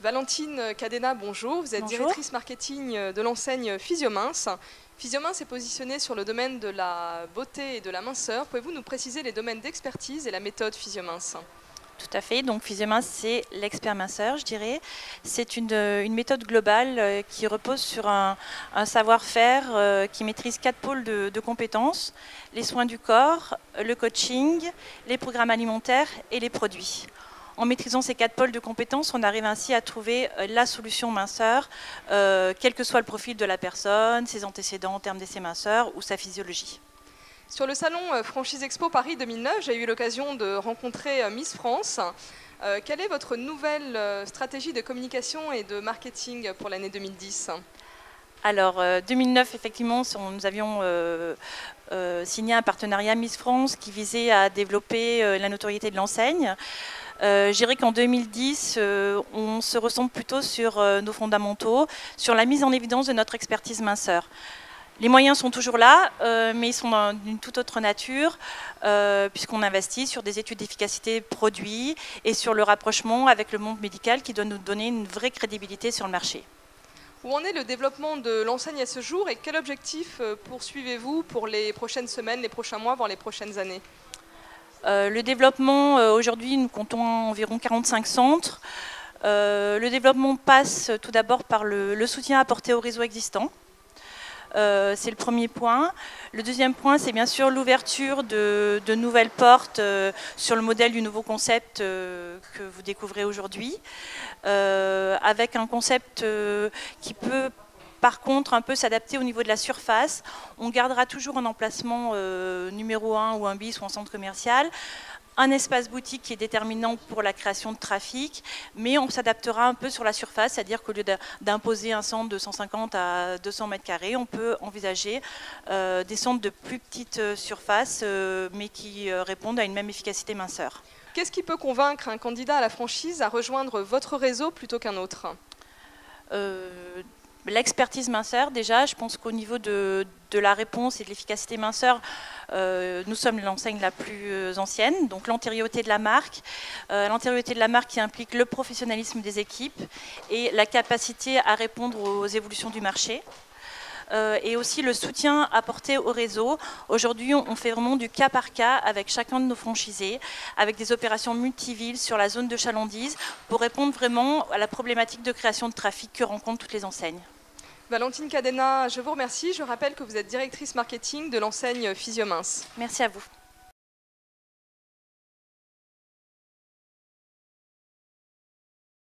Valentine Cadena, bonjour. Vous êtes directrice marketing de l'enseigne Physiomince. Physiomince est positionné sur le domaine de la beauté et de la minceur. Pouvez-vous nous préciser les domaines d'expertise et la méthode Physiomince? Tout à fait. Donc Physiomince, c'est l'expert minceur, je dirais. C'est une méthode globale qui repose sur un savoir-faire qui maîtrise 4 pôles de compétences: les soins du corps, le coaching, les programmes alimentaires et les produits. En maîtrisant ces 4 pôles de compétences, on arrive ainsi à trouver la solution minceur, quel que soit le profil de la personne, ses antécédents en termes d'essai minceur ou sa physiologie. Sur le salon Franchise Expo Paris 2009, j'ai eu l'occasion de rencontrer Miss France. Quelle est votre nouvelle stratégie de communication et de marketing pour l'année 2010? Alors, 2009, effectivement, nous avions signé un partenariat Miss France qui visait à développer la notoriété de l'enseigne. Je dirais qu'en 2010, on se recentre plutôt sur nos fondamentaux, sur la mise en évidence de notre expertise minceur. Les moyens sont toujours là, mais ils sont d'une toute autre nature, puisqu'on investit sur des études d'efficacité produits et sur le rapprochement avec le monde médical qui doit nous donner une vraie crédibilité sur le marché. Où en est le développement de l'enseigne à ce jour et quel objectif poursuivez-vous pour les prochaines semaines, les prochains mois, voire les prochaines années? Le développement, aujourd'hui, nous comptons environ 45 centres. Le développement passe tout d'abord par le soutien apporté au réseau existant. C'est le premier point. Le deuxième point, c'est bien sûr l'ouverture de nouvelles portes sur le modèle du nouveau concept que vous découvrez aujourd'hui, avec un concept qui peut par contre un peu s'adapter au niveau de la surface. On gardera toujours un emplacement numéro 1 ou un bis ou un centre commercial, un espace boutique qui est déterminant pour la création de trafic, mais on s'adaptera un peu sur la surface, c'est-à-dire qu'au lieu d'imposer un centre de 150 à 200 mètres carrés, on peut envisager des centres de plus petite surface, mais qui répondent à une même efficacité minceur. Qu'est-ce qui peut convaincre un candidat à la franchise à rejoindre votre réseau plutôt qu'un autre? L'expertise minceur, déjà, je pense qu'au niveau de la réponse et de l'efficacité minceur, nous sommes l'enseigne la plus ancienne, donc l'antériorité de la marque. L'antériorité de la marque qui implique le professionnalisme des équipes et la capacité à répondre aux évolutions du marché. Et aussi le soutien apporté au réseau. Aujourd'hui, on fait vraiment du cas par cas avec chacun de nos franchisés, avec des opérations multivilles sur la zone de chalandise pour répondre vraiment à la problématique de création de trafic que rencontrent toutes les enseignes. Valentine Cadena, je vous remercie. Je rappelle que vous êtes directrice marketing de l'enseigne Physiomince. Merci à vous.